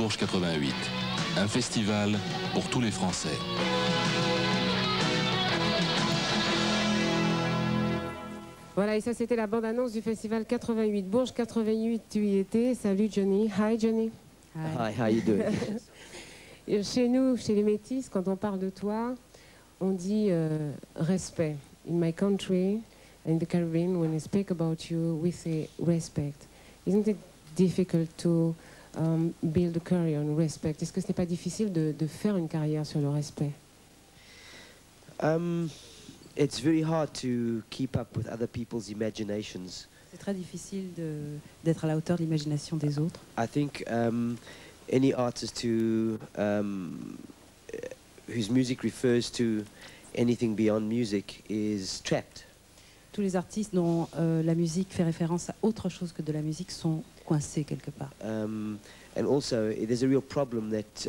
Bourges 88. Un festival pour tous les Français. Voilà, et ça c'était la bande-annonce du festival 88. Bourges 88, tu y étais. Salut Johnny. Hi Johnny. Hi, how you doing? Et chez nous, chez les Métis, quand on parle de toi, on dit respect. In my country, in the Caribbean, when we speak about you, we say respect. Isn't it difficult to build a career on respect? Est-ce que ce n'est pas difficile de faire une carrière sur le respect? It's very hard to keep up with other people's imaginations. C'est très difficile d'être à la hauteur de l'imagination des autres. I think any artist whose music refers to anything beyond music is trapped. Tous les artistes dont la musique fait référence à autre chose que de la musique sont coincés quelque part. And also, there's a real problem that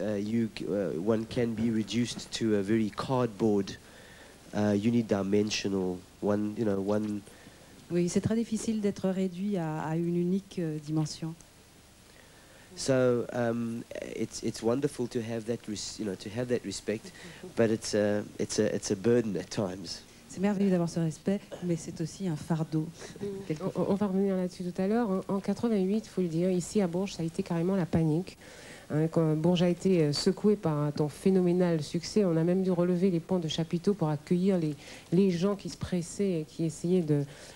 one can be reduced to a very cardboard, unidimensional one. Oui, c'est très difficile d'être réduit à une unique dimension. So it's wonderful to have that respect, but it's a burden at times. C'est merveilleux d'avoir ce respect, mais c'est aussi un fardeau. On va revenir là-dessus tout à l'heure. En 88, il faut le dire, ici à Bourges, ça a été carrément la panique. Quand Bourges a été secoué par ton phénoménal succès, on a même dû relever les ponts de chapiteaux pour accueillir les gens qui se pressaient et qui essayaient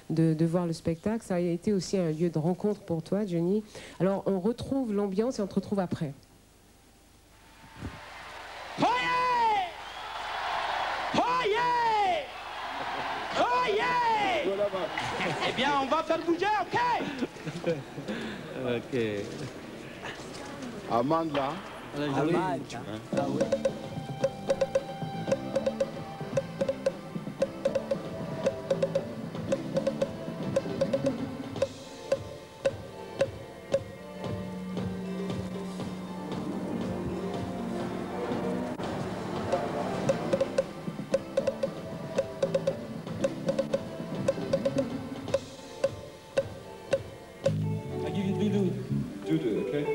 de voir le spectacle. Ça a été aussi un lieu de rencontre pour toi, Johnny. Alors, on retrouve l'ambiance et on te retrouve après. Oh yeah! Oh yeah! Oh yeah! Eh bien, on va faire bouger, ok? Ok. Amande là. Amande. Ah oui. I give you Doudou. Doudou, okay?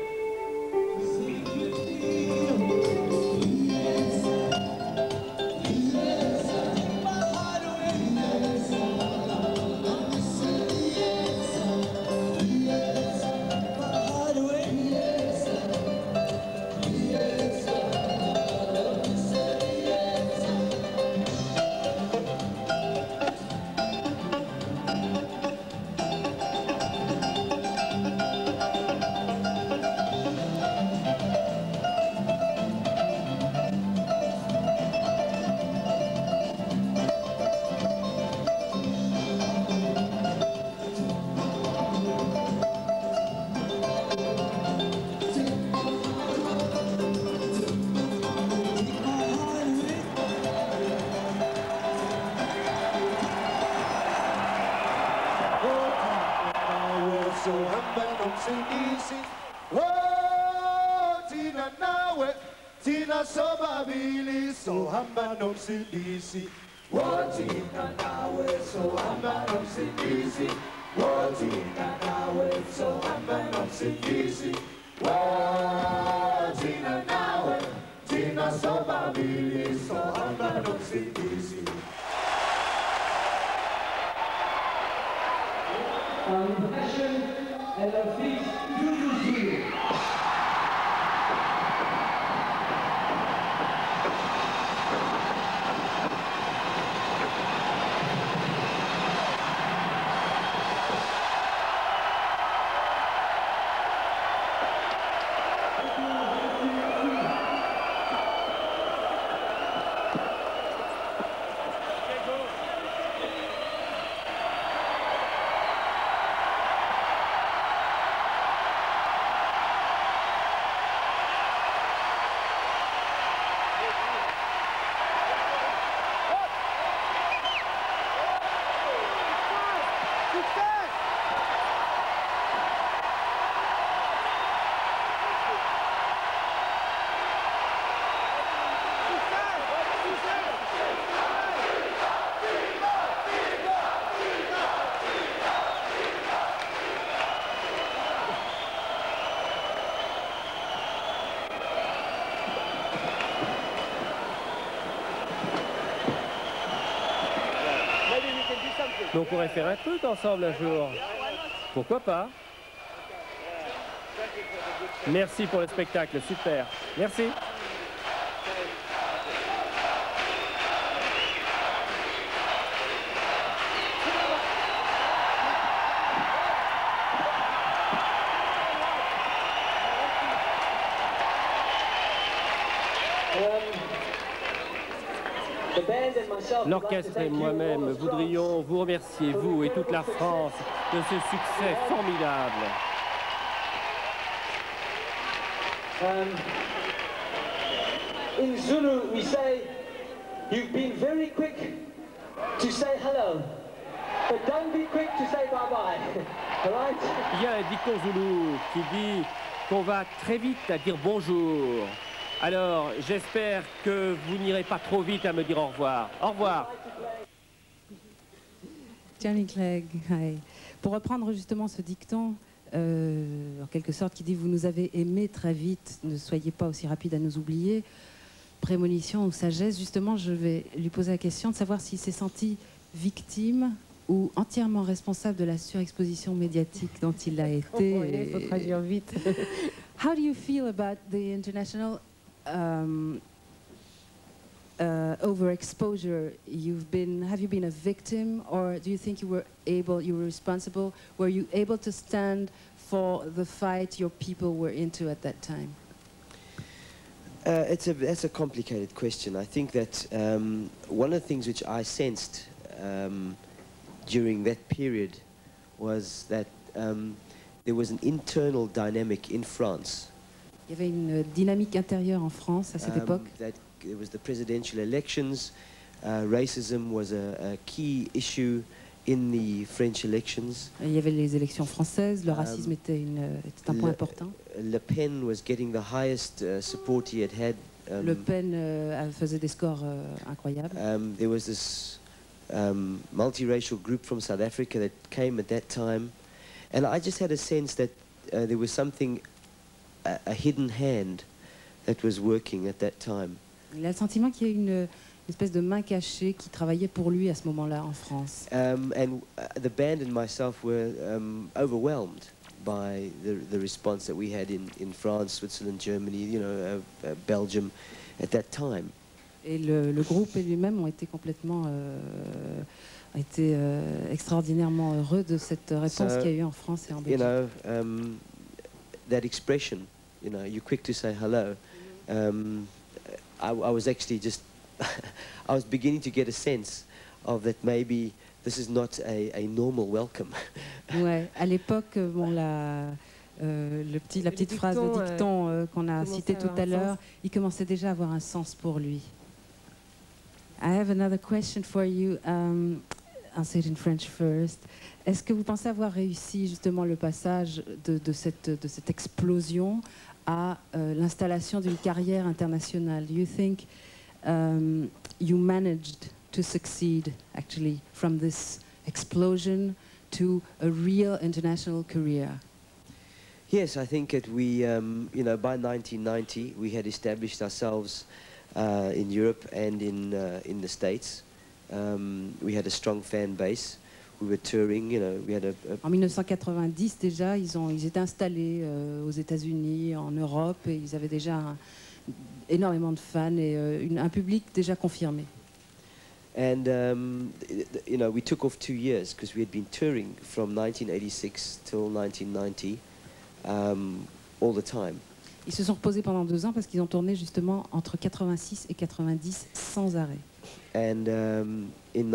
Tina sobabili so hamba no silisi. Tina nawe so hamba no silisi. Tina nawe so hamba no silisi. Tina nawe, Tina sobabili so hamba no silisi. The passion and the feet do you on pourrait faire un truc ensemble un jour. Pourquoi pas? Merci pour le spectacle, super. Merci. L'orchestre et moi-même voudrions vous remercier, vous et toute la France, de ce succès formidable. In Zulu, we say, you've been very quick to say hello, but don't be quick to say bye-bye, all right? Il y a un dicton zoulou qui dit qu'on va très vite à dire bonjour. Alors, j'espère que vous n'irez pas trop vite à me dire au revoir. Au revoir. Johnny Clegg, hi. Pour reprendre justement ce dicton, en quelque sorte, qui dit « Vous nous avez aimés très vite, ne soyez pas aussi rapide à nous oublier », prémonition ou sagesse, justement, je vais lui poser la question de savoir s'il s'est senti victime ou entièrement responsable de la surexposition médiatique dont il a été. Il faut traduire vite. How do you feel about the international overexposure? Have you been a victim, or do you think you were responsible? Were you able to stand for the fight your people were into at that time? That's a complicated question. I think that one of the things which I sensed during that period was that there was an internal dynamic in France. Il y avait une dynamique intérieure en France à cette époque. That it was the presidential elections. Racism was a key issue in the French elections. Il y avait les élections françaises, le racisme était un point important. Le Pen was getting the highest support he had had. Le Pen faisait des scores incroyables. There was this multiracial group from South Africa that came at that time, and I just had a sense that there was something, a hidden hand that was working at that time. Il a le sentiment qu'il y a une espèce de main cachée qui travaillait pour lui à ce moment-là en France. And the band and myself were overwhelmed by the response that we had in France, Switzerland, Germany, you know, Belgium at that time. Et le groupe et lui-même ont été complètement extraordinairement heureux de cette réponse qu'il y a eu en France et en Belgique. You know, that expression, you know, you're quick to say hello. I was actually just, I was beginning to get a sense of that maybe this is not a normal welcome. Ouais, à l'époque, bon, la petite phrase, le dicton qu'on a cité tout à l'heure, il commençait déjà à avoir un sens pour lui. I have another question for you. I'll say it in French first. Est-ce que vous pensez avoir réussi justement le passage de cette explosion à l'installation d'une carrière internationale? Do you think you managed to succeed actually from this explosion to a real international career? Yes, I think that we, you know, by 1990 we had established ourselves in Europe and in the States. We had a strong fan base. We were touring, you know, we had En 1990 déjà, ils étaient installés aux États-Unis, en Europe, et ils avaient déjà énormément de fans et un public déjà confirmé. And you know, we took off 2 years because we had been touring from 1986 till 1990 all the time. Ils se sont reposés pendant 2 ans parce qu'ils ont tourné justement entre 86 et 90 sans arrêt. And in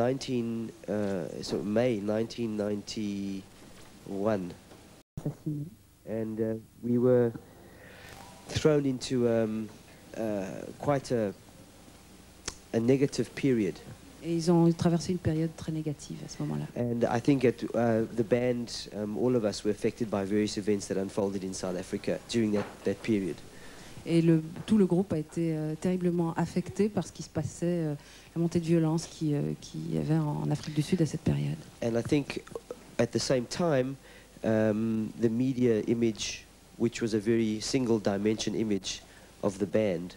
May 1991, and we were thrown into quite a negative period. Et ils ont traversé une période très négative à ce moment-là. And I think that the band, all of us were affected by various events that unfolded in South Africa during that period. Et tout le groupe a été terriblement affecté par ce qui se passait, la montée de violence qu'il y avait en Afrique du Sud à cette période. And I think at the same time, the media image, which was a very single dimension image of the band,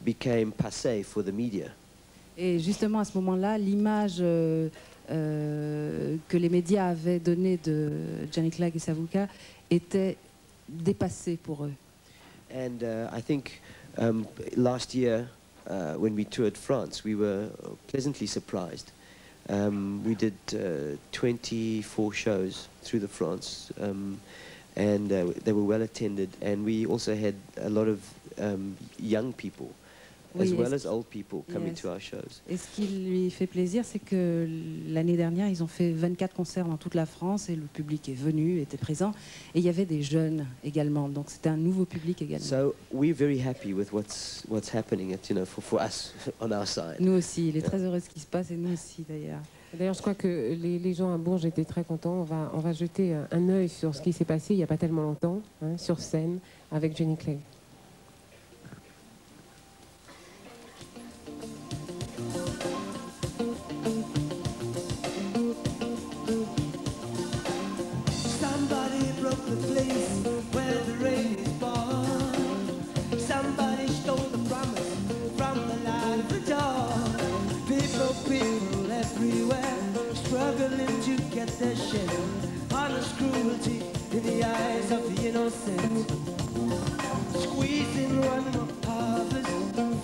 became passé for the media. Et justement à ce moment-là, l'image que les médias avaient donné de Johnny Clegg et Savuka était dépassé pour eux. And I think last year, when we toured France, we were pleasantly surprised. We did 24 shows through the France, and they were well attended. And we also had a lot of young people, as well as old people, coming to our shows. Et ce qui lui fait plaisir, c'est que l'année dernière, ils ont fait 24 concerts dans toute la France et le public est venu, était présent. Et il y avait des jeunes également, donc c'était un nouveau public également. So we're very happy with what's happening, for us on our side. Nous aussi, il est très heureux de ce qui se passe et nous aussi d'ailleurs. D'ailleurs, je crois que les gens à Bourges étaient très contents. On va jeter un œil sur ce qui s'est passé il n'y a pas tellement longtemps, hein, sur scène, avec Johnny Clegg. Struggling to get their share, honest cruelty in the eyes of the innocent. Squeezing one more harvest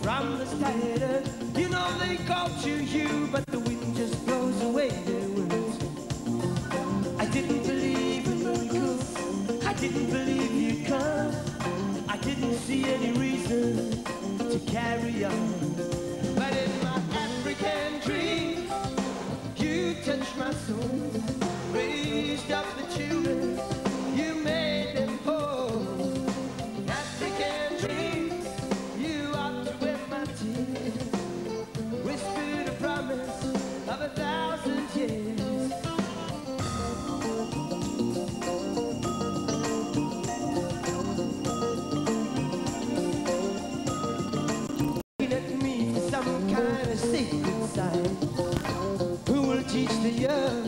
from the cider. You know they call to you, but the wind just blows away their words. I didn't believe in miracles, I didn't believe you'd come. I didn't see any reason to carry on. But in my African dream, you touched my soul, raised up the children, you made them whole. African dream, you ought to wear my tears, whispered a promise of 1,000 years. Let me for some kind of sacred sign. Teach the young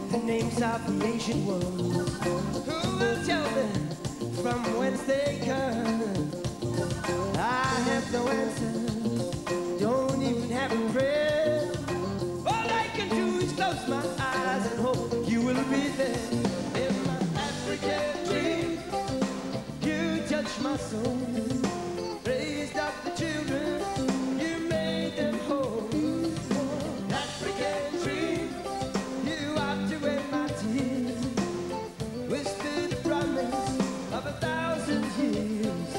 the names of the ancient ones. Who will tell them from whence they come? I have no answer, don't even have a prayer. All I can do is close my eyes and hope you will be there. In my African dream, you touch my soul, raised up the children, you made them whole. Of 1,000 years.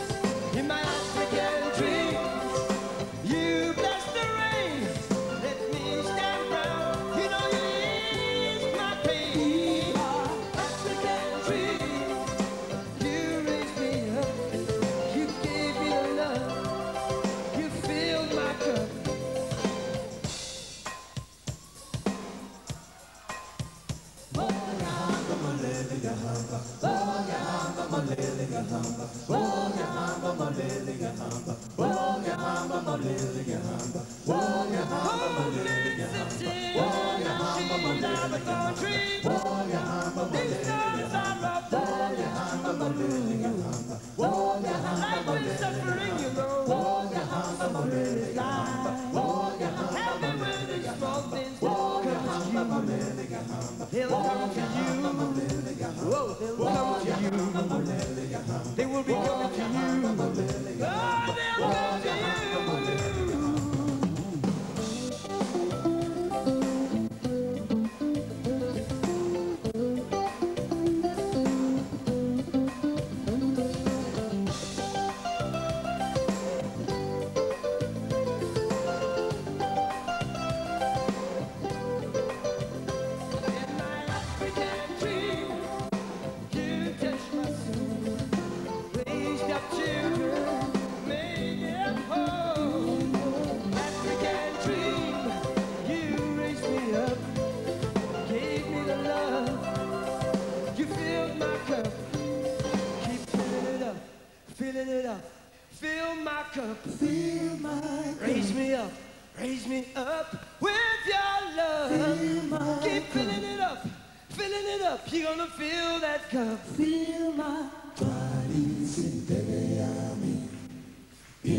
In my African dreams, you bless the rain, let me stand proud. You know you ease my pain. African dreams, you raised me up, you gave me the love, you filled my cup. They'll come to you. Whoa, they'll come to you. They will be coming to you. Oh, they'll come to you. Filling it up, fill my cup, fill my cup. Raise me up with your love. Keep filling it up, you're gonna fill that cup. Fill my you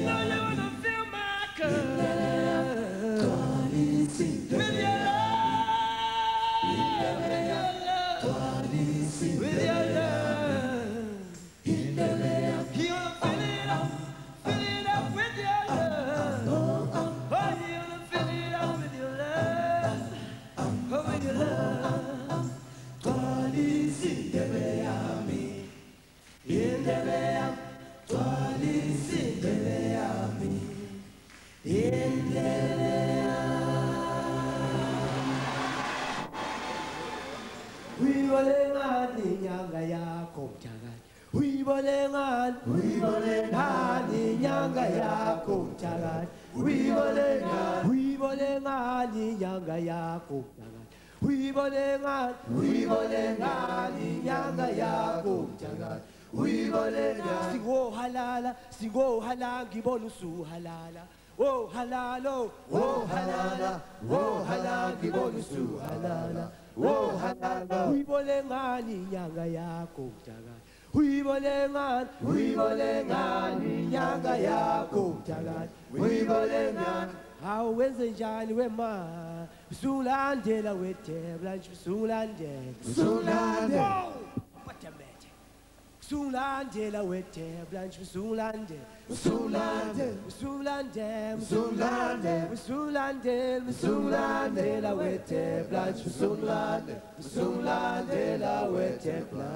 know you wanna fill my cup. Uyibonengani inyanga yakho mthakathi. Uyibonengani, uyibonengani inyanga yakho mthakathi. Uyibonengani, uyibonengani inyanga yakho mthakathi. Uyibonengani, uyibonengani inyanga yakho mthakathi. Uyibonengani. Singo halala, singo halala, ngibona usuhalala. Oh halalo, oh halala, oh halala, ngibona usuhalala. Oh halala, uyibonengani inyanga yakho mthakathi. Uyibonengani, uyibonengani inyanga yakho mthakathi. Uyibonengani. Awenze njani wema? Usulandela wetebla nje usulandela. Usulandela. What a magic. Usulandela wetebla nje usulandela. Usulandela. Usulandela. Usulandela. Usulandela. Usulandela wetebla nje usulandela. Usulandela wetebla.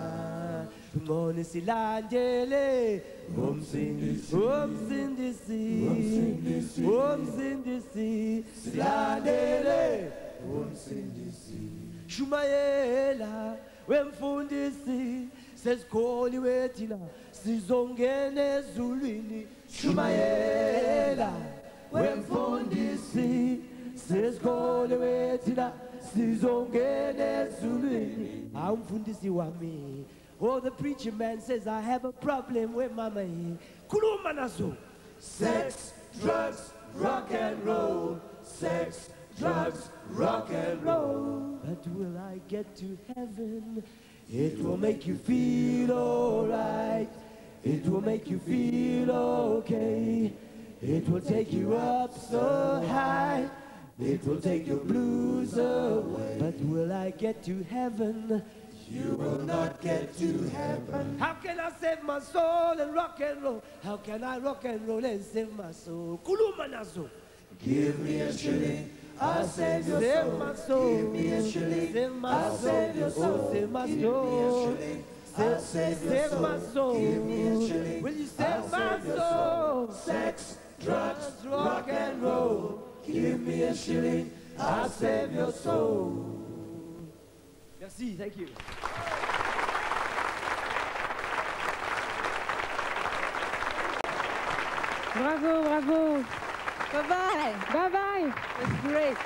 Ngone silandele umsindisi umsindisi umsindisi silandele umsindisi Shumayela wemfundisi sesikholiwe thina sizongena ezulwini Shumayela wemfundisi sesikholiwe thina sizongena ezulwini awumfundisi wami. Oh, the preacher man says, I have a problem with mama. Kuluma nazo. Sex, drugs, rock and roll. Sex, drugs, rock and roll. But will I get to heaven? It will make you feel alright. It will make you feel okay. It will take you up so high. It will take your blues away. But will I get to heaven? You will not get to heaven. How can I save my soul and rock and roll? How can I rock and roll and save my soul? Kulumanazo. Give me a shilling, I'll save your soul. Save my soul. Give me a shilling, save my soul. Save your soul. Save my soul. Save my soul. Give me a shilling. Will you save my soul? Sex, drugs, rock and roll. Give me a shilling, I'll save your soul. Merci, thank you. Bravo, bravo. Bye-bye. Bye-bye. That's great.